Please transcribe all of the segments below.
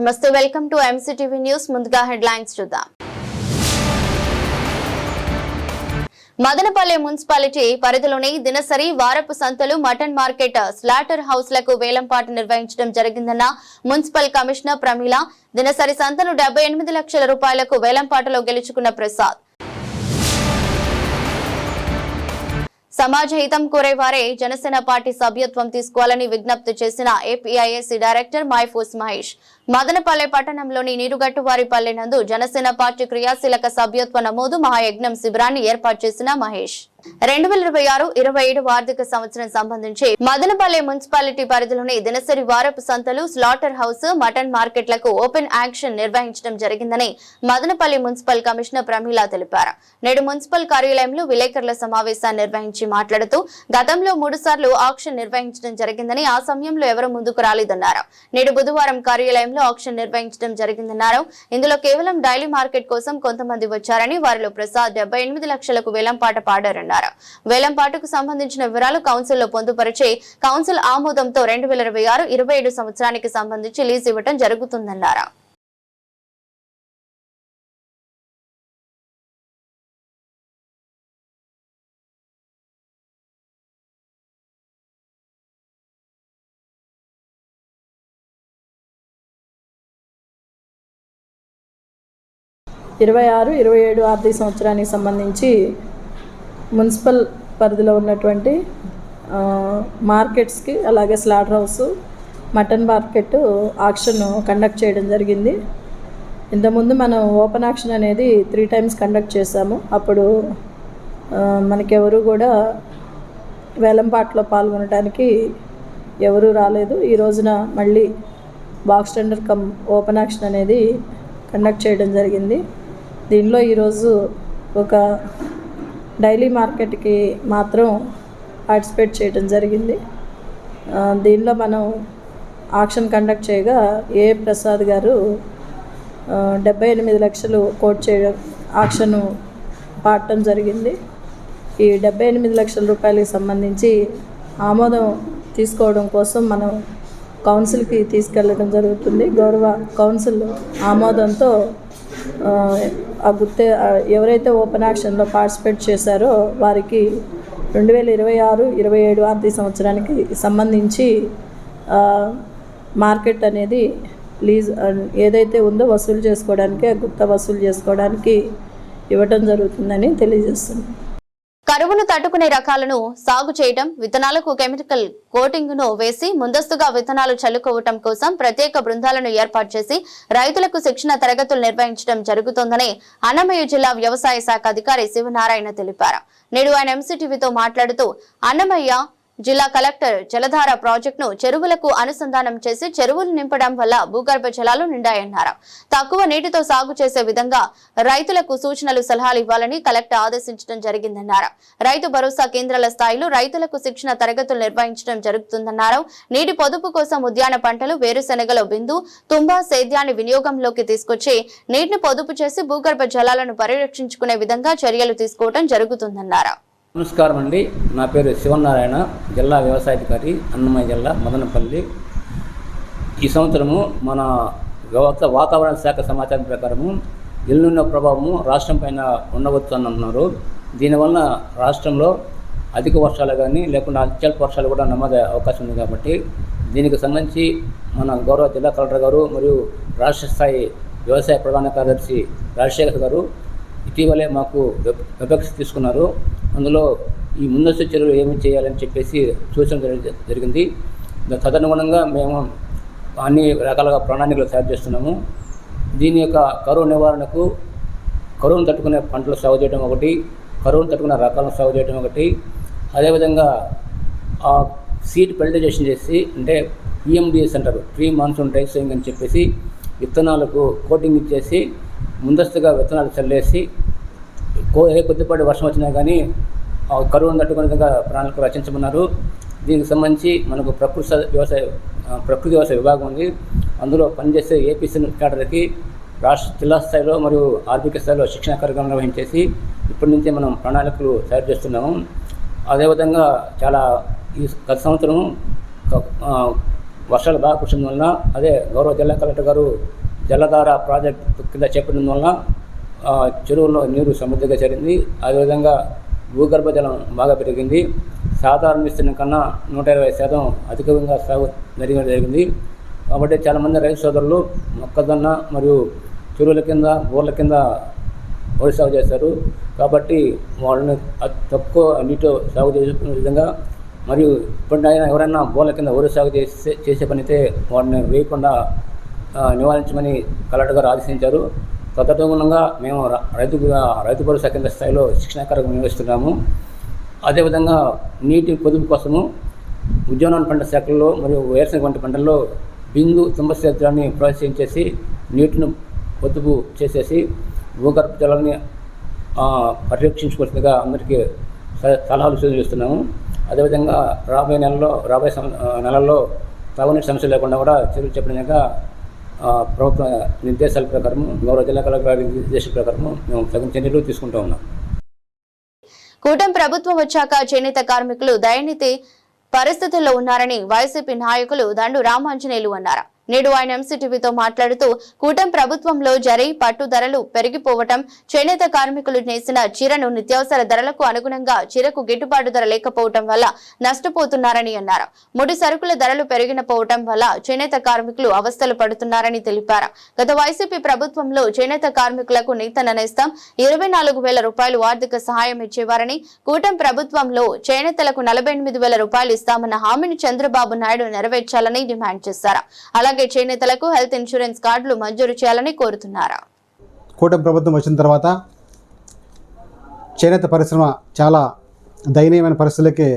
నమస్తే, welcome to MCTV news. ముందుగా headlines చూద్దాం. మదనపల్లె మున్సిపాలిటీ పరిధిలోని దినసరి వారపు సంతలు, మటన్ మార్కెట్, స్లాటర్ హౌస్లకు వేలంపాట నిర్వహించడం జరిగిందన్న మున్సిపల్ కమిషనర్ ప్రమీల. దినసరి సంతను 78 లక్షల రూపాయలకు వేలంపాటలో గెలుచుకున్న ప్రసాద్. సమాజ హితం కోరేవారే జనసేన పార్టీ సభ్యత్వం తీసుకోవాలని విజ్ఞప్తి చేసిన ఏపీఐఏసీ డైరెక్టర్ మైఫూస్ మహేష్. మదనపల్లె పట్టణంలోని నీరుగట్టువారిపల్లె నందు జనసేన పార్టీ క్రియాశీలక సభ్యత్వ నమోదు మహాయజ్ఞం శిబిరాన్ని ఏర్పాటు చేసిన మహేష్. 2026-27 ఆర్థిక సంవత్సరం సంబంధించి మదనపల్లె మున్సిపాలిటీ పరిధిలోని దినసరి వారపు సంతలు, స్లాటర్ హౌస్, మటన్ మార్కెట్లకు ఓపెన్ యాక్షన్ నిర్వహించడం జరిగిందని మదనపల్లి మున్సిపల్ కమిషనర్ ప్రమీల తెలిపారు. నేడు మున్సిపల్ కార్యాలయంలో విలేకరుల సమావేశాన్ని నిర్వహించి మాట్లాడుతూ గతంలో 3 సార్లు ఆక్షన్ నిర్వహించడం జరిగిందని, ఆ సమయంలో ఎవరూ ముందుకు రాలేదన్నారు. నేడు బుధవారం కార్యాలయంలో ఆక్షన్ నిర్వహించడం జరిగిందన్నారు. ఇందులో కేవలం డైలీ మార్కెట్ కోసం కొంతమంది వచ్చారని, వారిలో ప్రసాద్ 78 లక్షలకు వేలంపాట పాడారన్నారు. వేలంపాటకు సంబంధించిన వివరాలు కౌన్సిల్లో పొందుపరిచి కౌన్సిల్ ఆమోదంతో 2026-27 సంవత్సరానికి సంబంధించి లీజ్ ఇవ్వడం జరుగుతుందన్నారు. ఇరవై 27 ఆర్థిక సంవత్సరానికి సంబంధించి మున్సిపల్ పరిధిలో ఉన్నటువంటి మార్కెట్స్కి, అలాగే slaughter house, mutton market auction conduct చేయడం జరిగింది. ఇంతకుముందు మనం ఓపెన్ ఆక్షన్ అనేది 3 times కండక్ట్ చేశాము. అప్పుడు మనకెవరు కూడా వేలంపాట్లో పాల్గొనడానికి ఎవరూ రాలేదు. ఈ రోజున మళ్ళీ box tender cum open auction అనేది కండక్ట్ చేయడం జరిగింది. దీనిలో ఈరోజు ఒక డైలీ మార్కెట్కి మాత్రం పార్టిసిపేట్ చేయడం జరిగింది. దీనిలో మనం ఆక్షన్ కండక్ట్ చేయగా ఏ ప్రసాద్ గారు 78 లక్షలు కోట్ చేయడం, ఆక్షన్ పాడటం జరిగింది. ఈ 78 లక్షల రూపాయలకి సంబంధించి ఆమోదం తీసుకోవడం కోసం మనం కౌన్సిల్కి తీసుకెళ్ళడం జరుగుతుంది. గౌరవ కౌన్సిల్ ఆమోదంతో ఎవరైతే ఓపెన్ యాక్షన్లో పార్టిసిపేట్ చేశారో వారికి 2026-27 ఆర్థిక సంవత్సరానికి సంబంధించి మార్కెట్ అనేది లీజ్ ఏదైతే ఉందో వసూలు చేసుకోవడానికి, గుత్త వసూలు చేసుకోవడానికి ఇవ్వటం జరుగుతుందని తెలియజేస్తుంది. కరువును తట్టుకునే రకాలను సాగు చేయడం, విత్తనాలకు కెమికల్ కోటింగ్ ను వేసి ముందస్తుగా విత్తనాలు చల్లుకోవటం కోసం ప్రత్యేక బృందాలను ఏర్పాటు చేసి రైతులకు శిక్షణ తరగతులు నిర్వహించడం జరుగుతోందని అన్నమయ్య జిల్లా వ్యవసాయ శాఖ అధికారి శివనారాయణ తెలిపారు. నేడు ఆయన ఎంసీటీవీతో మాట్లాడుతూ అన్నమయ్య జిల్లా కలెక్టర్ జలధార ప్రాజెక్టును చెరువులకు అనుసంధానం చేసి చెరువులు నింపడం వల్ల భూగర్భ జలాలు నిండాయన్నారు. తక్కువ నీటితో సాగు చేసే విధంగా రైతులకు సూచనలు, సలహాలు ఇవ్వాలని కలెక్టర్ ఆదేశించడం జరిగిందన్నారు. రైతు భరోసా కేంద్రాల స్థాయిలో రైతులకు శిక్షణ తరగతులు నిర్వహించడం జరుగుతుందన్నారు. నీటి పొదుపు కోసం ఉద్యాన పంటలు, వేరుశెనగలో బిందు, తుంబ సేద్యాన్ని వినియోగంలోకి తీసుకొచ్చి నీటిని పొదుపు చేసి భూగర్భ జలాలను పరిరక్షించుకునే విధంగా చర్యలు తీసుకోవడం జరుగుతుందన్నారు. నమస్కారం అండి, నా పేరు శివనారాయణ, జిల్లా వ్యవసాయాధికారి, అన్నమయ్య జిల్లా, మదనపల్లి. ఈ సంవత్సరము మన వాతావరణ శాఖ సమాచారం ప్రకారము ఎల్నినో ప్రభావము రాష్ట్రం పైన ఉండవచ్చు అని అంటున్నారు. దీనివల్ల రాష్ట్రంలో అధిక వర్షాలు కానీ లేకుండా అత్యల్ప వర్షాలు కూడా నమోదే అవకాశం ఉంది. కాబట్టి దీనికి సంబంధించి మన గౌరవ జిల్లా కలెక్టర్ గారు మరియు రాష్ట్ర స్థాయి వ్యవసాయ ప్రధాన కార్యదర్శి రాజశేఖర్ గారు ఇటీవలే మాకు విపక్ష తీసుకున్నారు. అందులో ఈ ముందస్తు చర్యలు ఏమి చేయాలని చెప్పేసి సూచన జరిగింది. తదనుగుణంగా మేము అన్ని రకాలుగా ప్రణాళికలు తయారు చేస్తున్నాము. దీని యొక్క కరువు నివారణకు కరువును తట్టుకునే పంటలు సాగు చేయడం ఒకటి, కరువును తట్టుకునే రకాలను సాగు చేయడం ఒకటి, అదేవిధంగా సీడ్ పెల్టైజేషన్ చేసి, అంటే PMDS అంటారు, ప్రీ మాన్సూన్ డ్రై సోయింగ్ అని చెప్పేసి విత్తనాలకు కోటింగ్ ఇచ్చేసి ముందస్తుగా విత్తనాలు చల్లేసి కొద్దిపాటి వర్షం వచ్చినా కానీ కరువును తట్టుకునే విధంగా ప్రణాళిక రచించమన్నారు. దీనికి సంబంధించి మనకు ప్రకృతి వ్యవసాయ విభాగం ఉంది. అందులో పనిచేసే ఏపీసీ క్యాడర్కి జిల్లా స్థాయిలో మరియు ఆర్థిక స్థాయిలో శిక్షణ కార్యక్రమం నిర్వహించేసి ఇప్పటి నుంచే మనం ప్రణాళికలు తయారు చేస్తున్నాము. అదేవిధంగా చాలా ఈ గత సంవత్సరం వర్షాలు బాగా కురిసిన వలన, అదే గౌరవ జిల్లా కలెక్టర్ గారు జలధార ప్రాజెక్టు కింద చేపట్టిన వలన చెరువుల్లో నీరు సమృద్ధిగా చేరింది. అదేవిధంగా భూగర్భ జలం బాగా పెరిగింది. సాధారణ విస్తీర్ణం కన్నా 120% అధికంగా సాగు జరిగింది. కాబట్టి చాలామంది రైతు సోదరులు మొక్కజొన్న మరియు చెరువుల కింద బోర్ల కింద వరి సాగు చేస్తారు. కాబట్టి వాళ్ళని తక్కువ నీటితో సాగు చేసుకునే విధంగా, మరియు ఇప్పుడైనా ఎవరైనా బోర్ల కింద వరి సాగు చేసే పనితే వాటిని వేయకుండా నివారించమని కలెక్టర్ గారు ఆదేశించారు. తదనుగుణంగా మేము రైతు భరోసా కింద స్థాయిలో శిక్షణ కార్యక్రమం నిర్వహిస్తున్నాము. అదేవిధంగా నీటి పొదుపు కోసము ఉద్యానవన పంట శాఖల్లో మరియు వేరుశనగ వంటి పంటల్లో బిందు తుంబ క్షేత్రాన్ని ప్రోత్సహించేసి నీటిని పొదుపు చేసేసి భూగర్భ జలాన్ని పరిరక్షించుకోవాల్సిందిగా అందరికీ సలహాలు సూచిస్తున్నాము. అదేవిధంగా రాబోయే నెలల్లో తాగునీటి సమస్య లేకుండా కూడా చర్యలు చెప్పినాక ప్రభుత్వ నిర్దేశాల ప్రకారం, గౌరవ జిల్లా కలెక్టర్ నిర్దేశాల ప్రకారం మేము తగిన చర్యలు తీసుకుంటూ ఉన్నాం. కూటమి ప్రభుత్వం వచ్చాక చేనేత కార్మికులు దయనీతి పరిస్థితుల్లో ఉన్నారని వైసీపీ నాయకులు దండు రామాంజనేయులు అన్నారు. నేడు ఆయన ఎంసీటీవీతో మాట్లాడుతూ కూటమి ప్రభుత్వంలో జరీ పట్టు ధరలు పెరిగిపోవటం, చేనేత కార్మికులు నేసిన చీరను నిత్యావసర ధరలకు అనుగుణంగా చీరకు గిట్టుబాటు ధర లేకపోవటం వల్ల నష్టపోతున్నారని అన్నారు. ముడి సరుకుల ధరలు పెరిగిపోవటం వల్ల చేనేత కార్మికులు అవస్థలు పడుతున్నారని తెలిపారు. గత వైసీపీ ప్రభుత్వంలో చేనేత కార్మికులకు నూతన నేస్తం 24,000 రూపాయలు ఆర్థిక సహాయం ఇచ్చేవారని, కూటమి ప్రభుత్వంలో చేనేతలకు 48,000 రూపాయలు ఇస్తామన్న హామీని చంద్రబాబు నాయుడు నెరవేర్చాలని డిమాండ్ చేశారు. అలాగే చేనేతలకు హెల్త్ ఇన్సూరెన్స్ కార్డులు మంజూరు చేయాలని కోరుతున్నారు. కూటమి ప్రభుత్వం వచ్చిన తర్వాత చేనేత పరిశ్రమ చాలా దయనీయమైన పరిస్థితులకి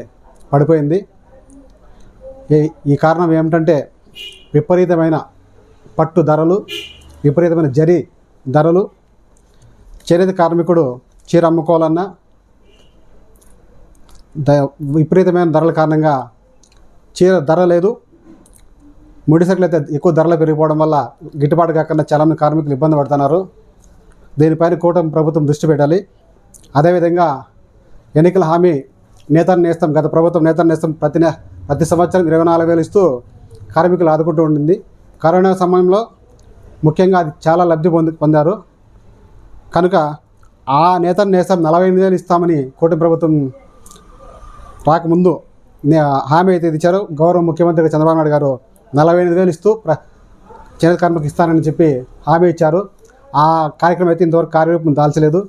పడిపోయింది. ఈ కారణం ఏమిటంటే విపరీతమైన పట్టు ధరలు, విపరీతమైన జరీ ధరలు. చేనేత కార్మికుడు చీర అమ్ముకోవాలన్నా విపరీతమైన ధరల కారణంగా చీర ధర లేదు. ముడి సరుకులు అయితే ఎక్కువ ధరలు పెరిగిపోవడం వల్ల గిట్టుబాటు కాకుండా చాలామంది కార్మికులు ఇబ్బంది పడుతున్నారు. దీనిపైన కూటమి ప్రభుత్వం దృష్టి పెట్టాలి. అదేవిధంగా ఎన్నికల హామీ నేతన్న నేస్తం, గత ప్రభుత్వం నేతన్న నేస్తం ప్రతి సంవత్సరం 24,000 ఇస్తూ కార్మికులు ఆదుకుంటూ ఉండింది. కరోనా సమయంలో ముఖ్యంగా అది చాలా లబ్ధి పొందారు. కనుక ఆ నేతన్న నేస్తం 48,000 ఇస్తామని కూటమి ప్రభుత్వం రాకముందు హామీ అయితే ఇచ్చారు. గౌరవ ముఖ్యమంత్రి చంద్రబాబు నాయుడు గారు 48,000 ఇస్తూ చేనేత కార్మికులకు ఇస్తానని చెప్పి హామీ ఇచ్చారు. ఆ కార్యక్రమం అయితే ఇంతవరకు కార్యరూపం దాల్చలేదు.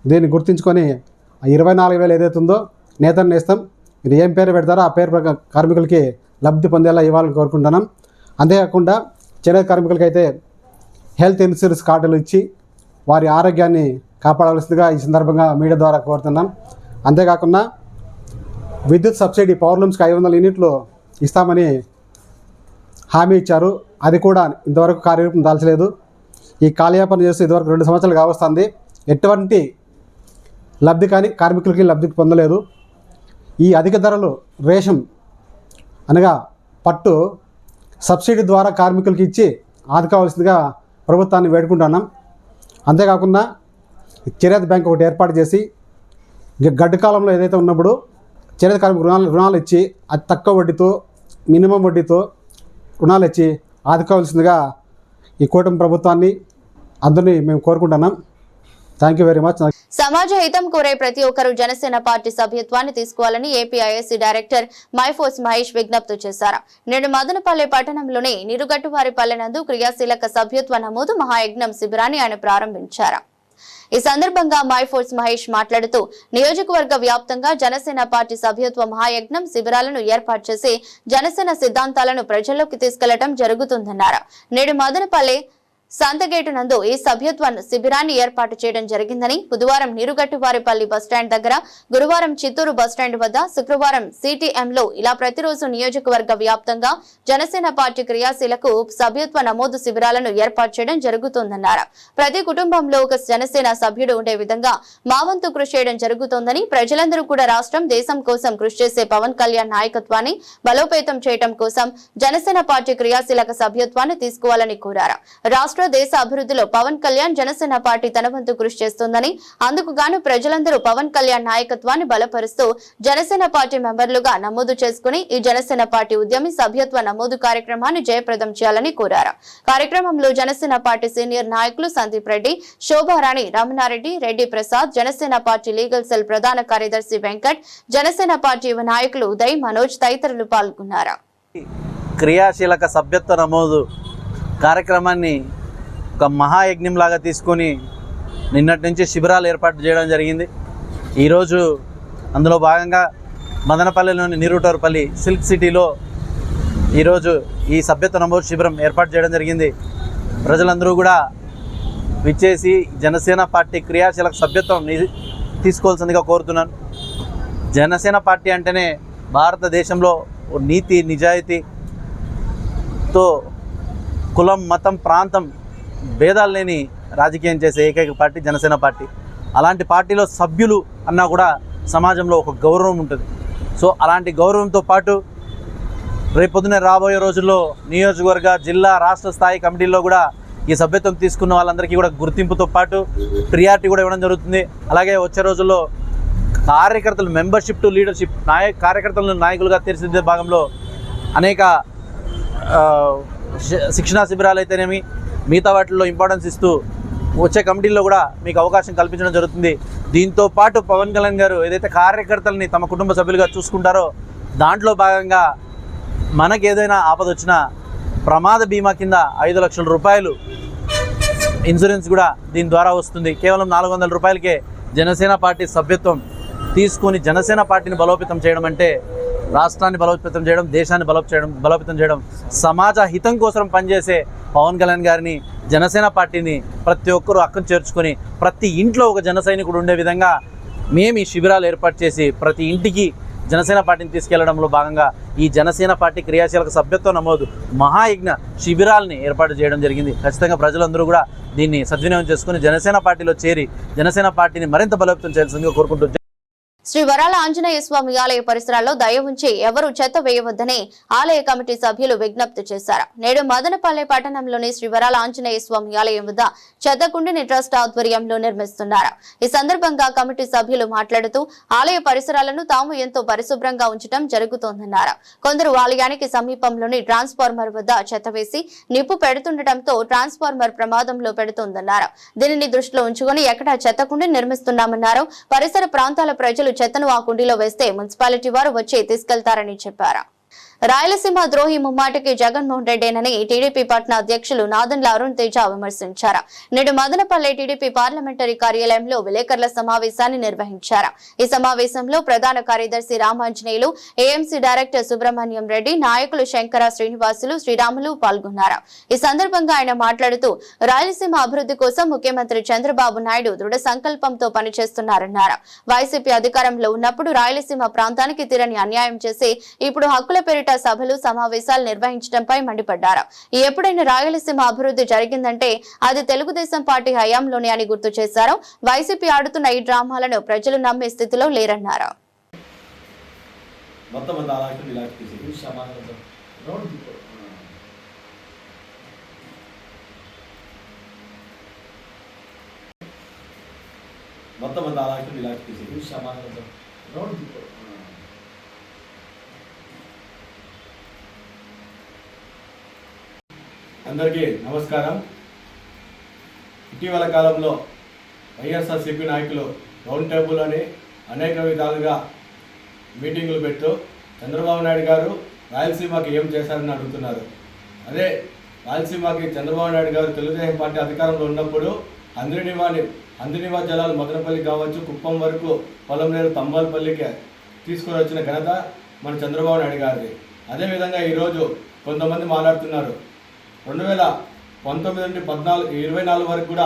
దీన్ని గుర్తుంచుకొని 24,000 ఏదైతే ఉందో నేతన్న నేస్తం, మీరు ఏం పేరు పెడతారో ఆ పేరు ప్రకారం కార్మికులకి లబ్ధి పొందేలా ఇవ్వాలని కోరుకుంటున్నాం. అంతేకాకుండా చేనేత కార్మికులకి అయితే హెల్త్ ఇన్సూరెన్స్ కార్డులు ఇచ్చి వారి ఆరోగ్యాన్ని కాపాడవలసిందిగా ఈ సందర్భంగా మీడియా ద్వారా కోరుతున్నాం. అంతేకాకుండా విద్యుత్ సబ్సిడీ పవర్లూమ్స్కి 500 యూనిట్లు ఇస్తామని హామీ ఇచ్చారు. అది కూడా ఇంతవరకు కార్యరూపం దాల్చలేదు. ఈ కాలయాపన చేస్తూ ఇదివరకు 2 సంవత్సరాలు కావస్తుంది. ఎటువంటి లబ్ధి కానీ కార్మికులకి లబ్ధి పొందలేదు. ఈ అధిక ధరలు రేషన్ అనగా పట్టు సబ్సిడీ ద్వారా కార్మికులకి ఇచ్చి ఆదుకోవాల్సిందిగా ప్రభుత్వాన్ని వేడుకుంటున్నాం. అంతేకాకుండా చేనేత బ్యాంక్ ఒకటి ఏర్పాటు చేసి గడ్డు కాలంలో ఏదైతే ఉన్నప్పుడు చేనేత కార్మికులు రుణాలు ఇచ్చి అతి తక్కువ వడ్డీతో, మినిమం వడ్డీతో రుణాలు ఇచ్చి ఆదుకోవాల్సిందిగా ఈ కూటమి ప్రభుత్వాన్ని అందరినీ మేము కోరుకుంటున్నాం. Thank you very much. సమాజ హితం కోరే ప్రతి ఒక్కరూ జనసేన పార్టీ సభ్యత్వాన్ని తీసుకోవాలని ఏపీఐఎస్సీ డైరెక్టర్ మైఫోస్ మహేష్ విజ్ఞప్తి చేశారు. నేడు మదనపల్లె పట్టణంలోని నిరుగట్టువారిపల్లె నందు క్రియాశీలక సభ్యత్వ నమోదు మహాయజ్ఞం శిబిరాన్ని ఆయన ప్రారంభించారు. ఈ సందర్భంగా మైఫోర్స్ మహేష్ మాట్లాడుతూ నియోజకవర్గ వ్యాప్తంగా జనసేన పార్టీ సభ్యత్వ మహాయజ్ఞం శిబిరాలను ఏర్పాటు చేసి జనసేన సిద్ధాంతాలను ప్రజల్లోకి తీసుకెళ్లడం జరుగుతుందన్నారు. నేడు మదనపల్లె సంతగేటు నందు ఈ సభ్యత్వ శిబిరాన్ని ఏర్పాటు చేయడం జరిగిందని, బుధవారం నీరుగట్టువారిపల్లి బస్టాండ్ దగ్గర, గురువారం చిత్తూరు బస్టాండ్ వద్ద, శుక్రవారం సిటిఎంలో ఇలా ప్రతిరోజు నియోజకవర్గ వ్యాప్తంగా జనసేన పార్టీ క్రియాశీలకు సభ్యత్వ నమోదు శిబిరాలను ఏర్పాటు చేయడం జరుగుతుందన్నారు. ప్రతి కుటుంబంలో ఒక జనసేన సభ్యుడు ఉండే విధంగా మా వంతు కృషి చేయడం జరుగుతోందని, ప్రజలందరూ కూడా రాష్ట్రం, దేశం కోసం కృషి చేసే పవన్ కళ్యాణ్ నాయకత్వాన్ని బలోపేతం చేయడం కోసం జనసేన పార్టీ క్రియాశీలక సభ్యత్వాన్ని తీసుకోవాలని కోరారు. రాష్ట్ర దేశ అభివృద్ధిలో పవన్ కళ్యాణ్ జనసేన పార్టీ తన వంతు కృషి చేస్తోందని, అందుకు గాను ప్రజలందరూ పవన్ కళ్యాణ్ నాయకత్వాన్ని బలపరుస్తూ జనసేన పార్టీ మెంబర్లుగా నమోదు చేసుకుని ఈ జనసేన పార్టీ ఉద్యమి సభ్యత్వ నమోదు కార్యక్రమాన్ని జయప్రదం చేయాలని కోరారు. కార్యక్రమంలో జనసేన పార్టీ సీనియర్ నాయకులు Sandeep Reddy, Shobharani, Ramanareddy, Reddy Prasad, Janasena party legal cell ప్రధాన కార్యదర్శి వెంకట్, జనసేన పార్టీ యువ నాయకులు ఉదయ్, మనోజ్ తదితరులు పాల్గొన్నారు. క్రియాశీలక సభ్యత్వ నమోదు కార్యక్రమాన్ని ఒక మహాయజ్ఞంలాగా తీసుకొని నిన్నటి నుంచి శిబిరాలు ఏర్పాటు చేయడం జరిగింది. ఈరోజు అందులో భాగంగా మదనపల్లిలోని నీరుటోరుపల్లి సిల్క్ సిటీలో ఈరోజు ఈ సభ్యత్వ నమోదు శిబిరం ఏర్పాటు చేయడం జరిగింది. ప్రజలందరూ కూడా విచ్చేసి జనసేన పార్టీ క్రియాశీలక సభ్యత్వం తీసుకోవాల్సిందిగా కోరుతున్నాను. జనసేన పార్టీ అంటేనే భారతదేశంలో నీతి నిజాయితీతో కులం, మతం, ప్రాంతం భేదాలు లేని రాజకీయం చేసే ఏకైక పార్టీ జనసేన పార్టీ. అలాంటి పార్టీలో సభ్యులు అన్నా కూడా సమాజంలో ఒక గౌరవం ఉంటుంది. సో అలాంటి గౌరవంతో పాటు రేపొద్దున రాబోయే రోజుల్లో నియోజకవర్గ, జిల్లా, రాష్ట్ర స్థాయి కమిటీల్లో కూడా ఈ సభ్యత్వం తీసుకున్న వాళ్ళందరికీ కూడా గుర్తింపుతో పాటు ప్రియారిటీ కూడా ఇవ్వడం జరుగుతుంది. అలాగే వచ్చే రోజుల్లో కార్యకర్తలు మెంబర్షిప్ టు లీడర్షిప్ కార్యకర్తలను నాయకులుగా తీర్చిదిద్దే భాగంలో అనేక శిక్షణా శిబిరాలు అయితేనేమి మిగతా వాటిల్లో ఇంపార్టెన్స్ ఇస్తూ వచ్చే కమిటీల్లో కూడా మీకు అవకాశం కల్పించడం జరుగుతుంది. దీంతో పాటు పవన్ కళ్యాణ్ గారు ఏదైతే కార్యకర్తలని తమ కుటుంబ సభ్యులుగా చూసుకుంటారో దాంట్లో భాగంగా మనకు ఏదైనా ఆపద వచ్చినా ప్రమాద బీమా కింద 5 లక్షల రూపాయలు ఇన్సూరెన్స్ కూడా దీని ద్వారా వస్తుంది. కేవలం 400 రూపాయలకే జనసేన పార్టీ సభ్యత్వం తీసుకొని జనసేన పార్టీని బలోపేతం చేయడం అంటే రాష్ట్రాన్ని బలోపేతం చేయడం, దేశాన్ని బలోపేతం చేయడం, సమాజ హితం కోసం పనిచేసే పవన్ కళ్యాణ్ గారిని, జనసేన పార్టీని ప్రతి ఒక్కరూ అక్కను చేర్చుకొని ప్రతి ఇంట్లో ఒక జన సైనికుడు ఉండే విధంగా మేము ఈ శిబిరాలు ఏర్పాటు చేసి ప్రతి ఇంటికి జనసేన పార్టీని తీసుకెళ్లడంలో భాగంగా ఈ జనసేన పార్టీ క్రియాశీలక సభ్యత్వ నమోదు మహాయజ్ఞ శిబిరాలని ఏర్పాటు చేయడం జరిగింది. ఖచ్చితంగా ప్రజలందరూ కూడా దీన్ని సద్వినియోగం చేసుకుని జనసేన పార్టీలో చేరి జనసేన పార్టీని మరింత బలోపేతం చేయాల్సిందిగా కోరుకుంటూ శ్రీ వరాల ఆంజనేయ స్వామి ఆలయ పరిసరాల్లో దయ ఉంచి ఎవరు చెత్త వేయవద్దని ఆలయ కమిటీ సభ్యులు విజ్ఞప్తి చేశారు. నేడు మదనపల్లె పట్టణంలోని శ్రీ వరాల ఆంజనేయ స్వామి ఆలయం వద్ద చెత్తకుండిని ట్రస్ట్ ఆధ్వర్యంలో నిర్మిస్తున్నారు. ఈ సందర్భంగా కమిటీ సభ్యులు మాట్లాడుతూ ఆలయ పరిసరాలను తాము ఎంతో పరిశుభ్రంగా ఉంచడం జరుగుతోందన్నారు. కొందరు ఆలయానికి సమీపంలోని ట్రాన్స్ఫార్మర్ వద్ద చెత్త వేసి నిప్పు పెడుతుండటంతో ట్రాన్స్ఫార్మర్ ప్రమాదంలో పెడుతోందన్నారు. దీనిని దృష్టిలో ఉంచుకొని ఎక్కడా చెత్తకుండి నిర్మిస్తున్నామన్నారు. పరిసర ప్రాంతాల ప్రజలు చెత్తను ఆ కుండీలో వేస్తే మున్సిపాలిటీ వారు వచ్చి తీసుకెళ్తారని చెప్పారు. రాయలసీమ ద్రోహి ముమ్మాటికి జగన్మోహన్ రెడ్డేనని టీడీపీ పట్న అధ్యక్షులు నాదెండ్ల అరుణ్ తేజ విమర్శించారు. నేడు మదనపల్లె టీడీపీ పార్లమెంటరీ కార్యాలయంలో విలేకరుల సమావేశాన్ని నిర్వహించారు. ఈ సమావేశంలో ప్రధాన కార్యదర్శి రామాంజనేయులు, ఏఎంసీ డైరెక్టర్ సుబ్రహ్మణ్యం రెడ్డి, నాయకులు శంకర, శ్రీనివాసులు, శ్రీరాములు పాల్గొన్నారు. ఈ సందర్భంగా ఆయన మాట్లాడుతూ రాయలసీమ అభివృద్ధి కోసం ముఖ్యమంత్రి చంద్రబాబు నాయుడు దృఢ సంకల్పంతో పనిచేస్తున్నారన్నారు. వైసీపీ అధికారంలో ఉన్నప్పుడు రాయలసీమ ప్రాంతానికి తీరని అన్యాయం చేసి ఇప్పుడు హక్కుల పేరిట సభలు, సమావేశాలు నిర్వహించడంపై మండిపడ్డారు. ఎప్పుడైనా రాయలసీమ అభివృద్ధి జరిగిందంటే అది తెలుగుదేశం పార్టీ హయాంలోనే అని గుర్తు చేశారు. వైసీపీ ఆడుతున్న ఈ డ్రామాలను ప్రజలు నమ్మే స్థితిలో లేరన్నారు. అందరికీ నమస్కారం. ఇటీవల కాలంలో వైఎస్ఆర్సీపీ నాయకులు రౌండ్ టేబుల్ అని అనేక విధాలుగా మీటింగులు పెట్టు చంద్రబాబు నాయుడు గారు రాయలసీమకి ఏం చేశారని అడుగుతున్నారు. అదే రాయలసీమకి చంద్రబాబు నాయుడు గారు తెలుగుదేశం పార్టీ అధికారంలో ఉన్నప్పుడు అందినివా జలాలు మదనపల్లి కావచ్చు, కుప్పం వరకు పొలంనేరు తంబాలపల్లికి తీసుకొని వచ్చిన ఘనత మన చంద్రబాబు నాయుడు గారిది. అదేవిధంగా ఈరోజు కొంతమంది మాట్లాడుతున్నారు 2019 నుండి 24 వరకు కూడా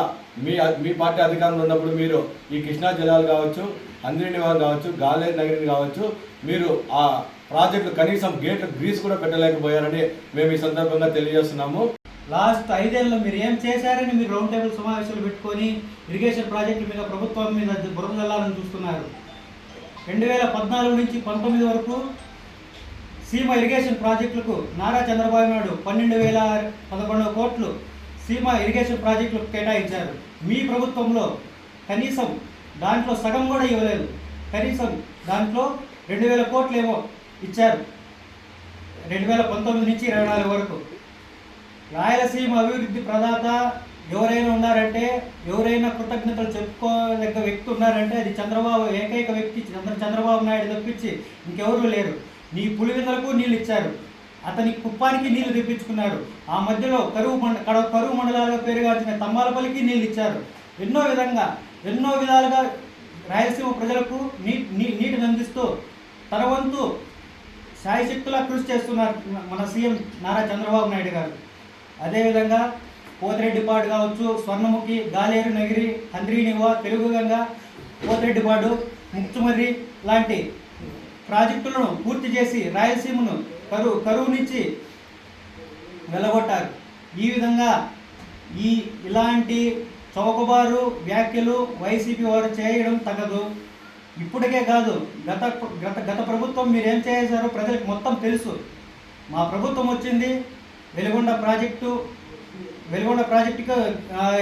మీ పార్టీ అధికారంలో ఉన్నప్పుడు మీరు ఈ కృష్ణా జలాలు కావచ్చు, అందినివా కావచ్చు, గాలేరు నగరిని కావచ్చు, మీరు ఆ ప్రాజెక్టు కనీసం గేట్ గ్రీస్ కూడా పెట్టలేకపోయారని మేము ఈ సందర్భంగా తెలియజేస్తున్నాము. లాస్ట్ 5 ఏళ్ళలో మీరు ఏం చేశారని మీరు రౌండ్ టేబుల్ సమావేశాలు పెట్టుకొని ఇరిగేషన్ ప్రాజెక్టుల మీద ప్రభుత్వం మీద బురద జల్లాలని చూస్తున్నారు. 2014 నుంచి 19 వరకు సీమ ఇరిగేషన్ ప్రాజెక్టులకు నారా చంద్రబాబు నాయుడు 12,011 కోట్లు సీమ ఇరిగేషన్ ప్రాజెక్టులు కేటాయించారు. మీ ప్రభుత్వంలో కనీసం దాంట్లో సగం కూడా ఇవ్వలేదు. కనీసం దాంట్లో 2000 కోట్లు ఏమో ఇచ్చారు 2019 నుంచి 24 వరకు. రాయలసీమ అభివృద్ధి ప్రదాత ఎవరైనా ఉన్నారంటే, ఎవరైనా కృతజ్ఞతలు చెప్పుకోదగ్గ వ్యక్తి ఉన్నారంటే అది చంద్రబాబు, ఏకైక వ్యక్తి చంద్రబాబు నాయుడు తప్పించి ఇంకెవరూ లేరు. నీ పులివెందులకు నీళ్ళు ఇచ్చారు, అతని కుప్పానికి నీళ్లు తెప్పించుకున్నారు. ఆ మధ్యలో కరువు మండలాలుగా పేరుగాల్చిన తమ్మాలపల్లికి నీళ్ళు ఇచ్చారు. ఎన్నో విధాలుగా రాయలసీమ ప్రజలకు నీటిని అందిస్తూ తన వంతు శాయశక్తులా కృషి చేస్తున్నారు మన సీఎం నారా చంద్రబాబు నాయుడు గారు. అదేవిధంగా పోతిరెడ్డిపాడు కావచ్చు, స్వర్ణముఖి, గాలేరు నగిరి, హంద్రీనివా, తెలుగుగంగ, పోతిరెడ్డిపాడు, ముక్తుమర్రి లాంటి ప్రాజెక్టులను పూర్తి చేసి రాయలసీమను కరువు నుంచి వెళ్ళగొట్టారు. ఈ విధంగా ఇలాంటి చౌకబారు వ్యాఖ్యలు వైసీపీ వారు చేయడం తగదు. ఇప్పటికే కాదు, గత ప్రభుత్వం మీరేం చేశారో ప్రజలకు మొత్తం తెలుసు. మా ప్రభుత్వం వచ్చింది, వెలుగొండ ప్రాజెక్టుకు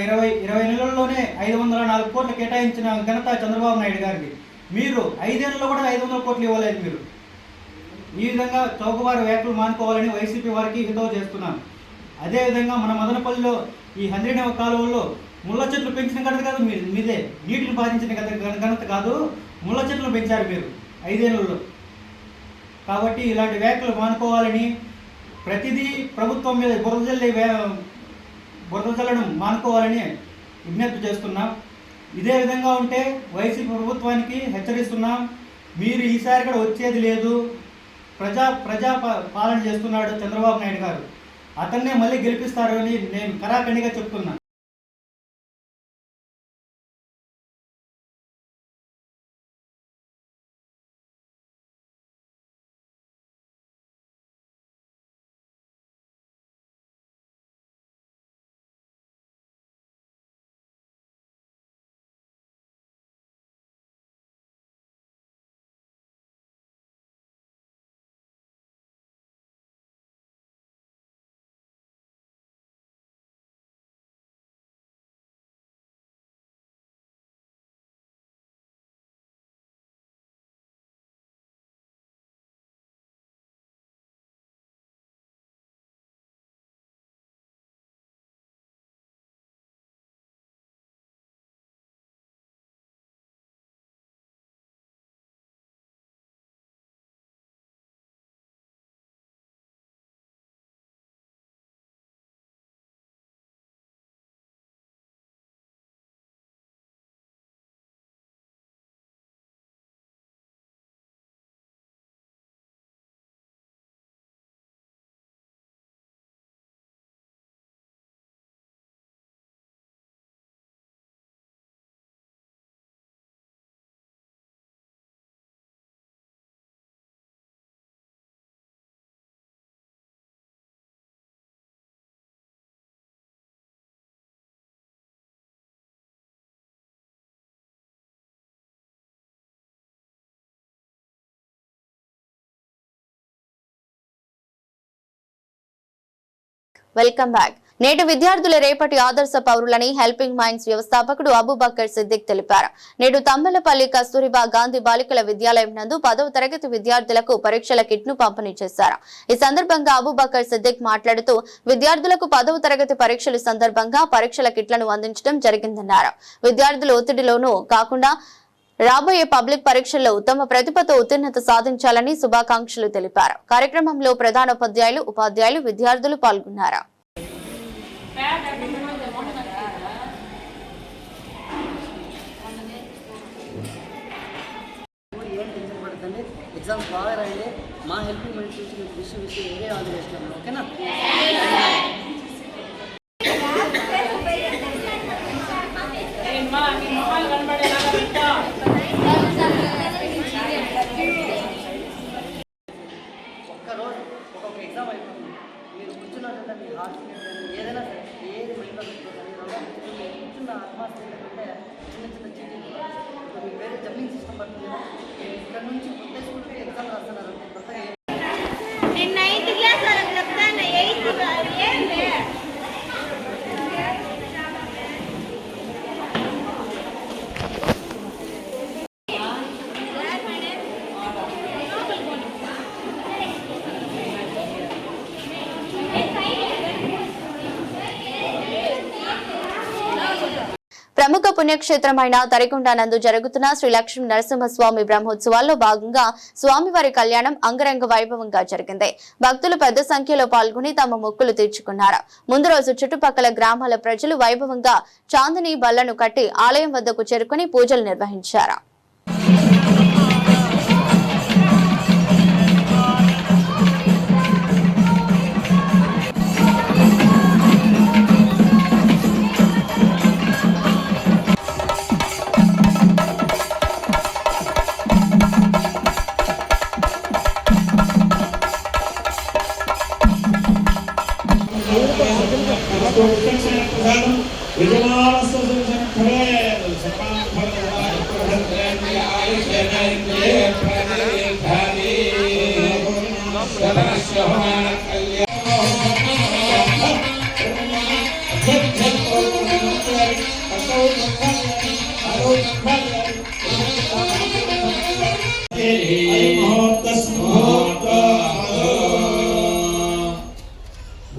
20 నెలల్లోనే 504 కోట్లు కేటాయించిన ఘనత చంద్రబాబు నాయుడు గారికి. మీరు 5 ఏళ్ళలో కూడా 500 కోట్లు ఇవ్వలేదు మీరు. ఈ విధంగా చౌకబారు వ్యాఖ్యలు మానుకోవాలని వైసీపీ వారికి హితవు చేస్తున్నాను. అదేవిధంగా మన మదనపల్లిలో ఈ హంద్రీనివా కాలువల్లో ముళ్ళ చెట్లు పెంచిన ఘనత కాదు మీదే, నీటిని బాధించిన ఘనత కాదు, ముళ్ళ చెట్లు పెంచారు మీరు 5 ఏళ్ళలో. కాబట్టి ఇలాంటి వ్యాఖ్యలు మానుకోవాలని, ప్రతిదీ ప్రభుత్వం మీద బురద జల్లడం మానుకోవాలని విజ్ఞప్తి చేస్తున్నాం. ఇదే విధంగా ఉంటే వైసీపీ ప్రభుత్వానికి హెచ్చరిస్తున్నాం, మీరు ఈసారి కూడా వచ్చేది లేదు. ప్రజా పాలన చేస్తున్నాడు చంద్రబాబు నాయుడు గారు, అతన్నే మళ్ళీ గెలిపిస్తారు అని నేను కరాఖండిగా చెప్తున్నా. Welcome back. నేటి విద్యార్థుల రేపటి ఆదర్శ పౌరులని హెల్పింగ్ మైండ్స్ వ్యవస్థాపకుడు అబూబకర్ సిద్దిక్ తెలిపారు. నేడు తమ్మలపల్లి కస్తూరిబా గాంధీ బాలికల విద్యాలయం నందు 10వ తరగతి విద్యార్థులకు పరీక్షల కిట్ ను పంపిణీ చేశారు. ఈ సందర్భంగా అబూబకర్ సిద్దిక్ మాట్లాడుతూ విద్యార్థులకు 10వ తరగతి పరీక్షల సందర్భంగా పరీక్షల కిట్లను అందించడం జరిగిందన్నారు. విద్యార్థులు ఒత్తిడిలోనూ కాకుండా రాబోయే పబ్లిక్ పరీక్షల్లో ఉత్తమ ప్రతిభతో ఉత్తీర్ణత సాధించాలని శుభాకాంక్షలు తెలిపారు. కార్యక్రమంలో ప్రధానోపాధ్యాయులు, ఉపాధ్యాయులు, విద్యార్థులు పాల్గొన్నారు. ఎగ్జామ్స్ బాగా రాయండి. మా హెల్పింగ్ మైండ్స్ నుంచి విషయం వేరే ఆర్డర్ చేస్తున్నాను. ఓకేనా? ఒక్కరోజు ఒక్కొక్క ఎగ్జామ్ అయిపోతుంది. మీరు కూర్చున్నట్టు మీ హార్ట్ ఏదైనా సరే ఏది మైండ్లో పెట్టుకోవాలి. కూర్చున్న అట్మాస్ఫియర్ అంటే చిన్న చిన్న చేంజెస్ మీకు వేరే జంపింగ్ సిస్టమ్ పడుతుంది కదా. ఇక్కడ నుంచి కొత్త స్కూల్కి ఎగ్జామ్ రాస్తున్నారు. కొత్తగా నేను 9th క్లాస్ వాళ్ళకి చెప్తాను. 8th ప్రముఖ పుణ్యక్షేత్రమైన తరికొండ నందు జరుగుతున్న శ్రీ లక్ష్మీ నరసింహస్వామి బ్రహ్మోత్సవాల్లో భాగంగా స్వామివారి కళ్యాణం అంగరంగ వైభవంగా జరిగింది. భక్తులు పెద్ద సంఖ్యలో పాల్గొని తమ మొక్కులు తీర్చుకున్నారు. ముందు రోజు చుట్టుపక్కల గ్రామాల ప్రజలు వైభవంగా చాందిని బళ్లను కట్టి ఆలయం వద్దకు చేరుకుని పూజలు నిర్వహించారు.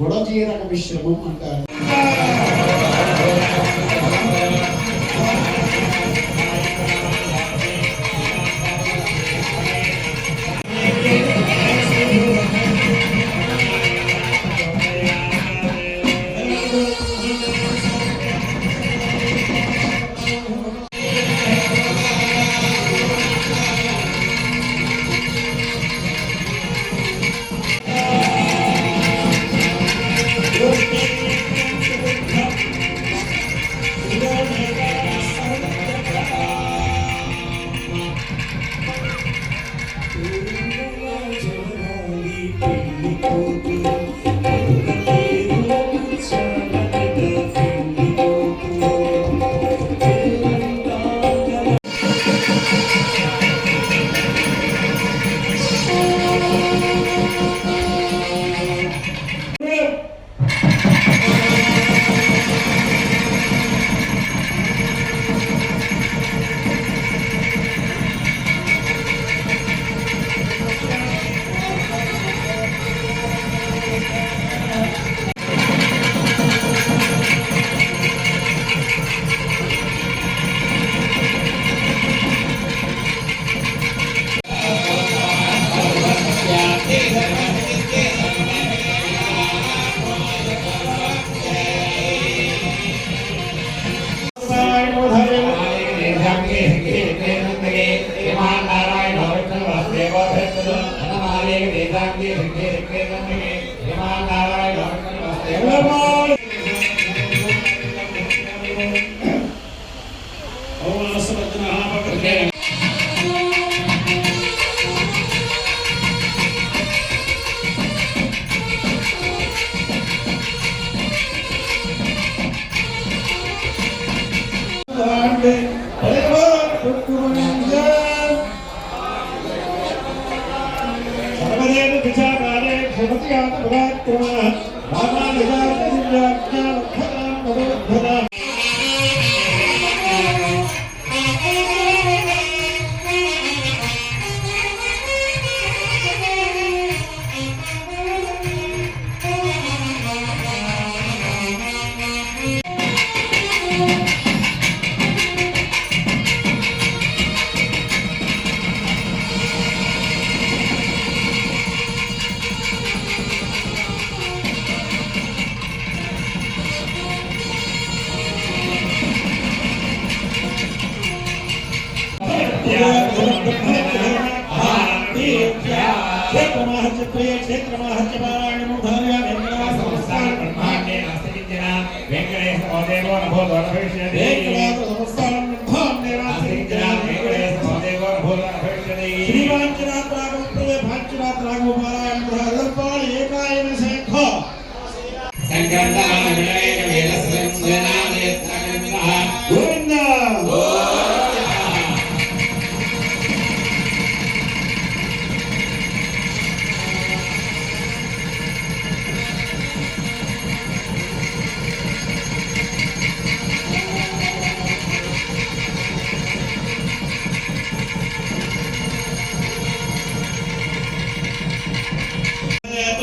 గుడజీరక మిశ్రమం అంటారు.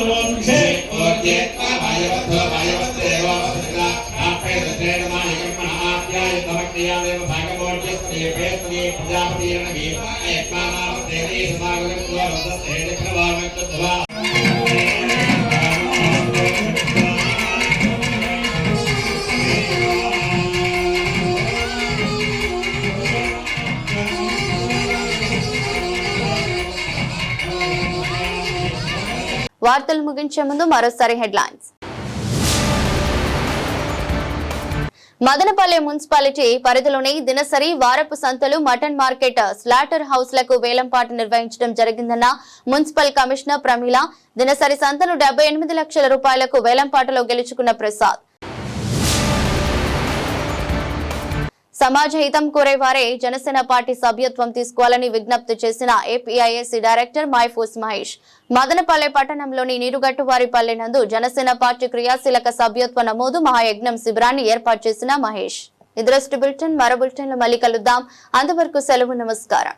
Om వార్తలు ముగించే ముందు మరోసారి హెడ్లైన్స్. మదనపల్లె మున్సిపాలిటీ పరిధిలోని దినసరి వారపు సంతలు మటన్ మార్కెట్ స్లాటర్ హౌస్లకు వేలంపాట నిర్వహించడం జరిగిందన్న మున్సిపల్ కమిషనర్ ప్రమీల. దినసరి సంతను 78 లక్షల రూపాయలకు వేలంపాటలో గెలుచుకున్న ప్రసాద్. సమాజ హితం కోరేవారే జనసేన పార్టీ సభ్యత్వం తీసుకోవాలని విజ్ఞప్తి చేసిన ఏపీఐఏసీ డైరెక్టర్ మైఫూస్ మహేష్. మదనపల్లె పట్టణంలోని నీరుగట్టువారిపల్లె నందు జనసేన పార్టీ క్రియాశీలక సభ్యత్వ నమోదు మహాయజ్ఞం శిబిరాన్ని ఏర్పాటు చేసిన మహేష్. ఇది బులెటిన్. మరో బులెటిన్లో మళ్ళీ కలుద్దాం. అంతవరకు సెలవు. నమస్కారం.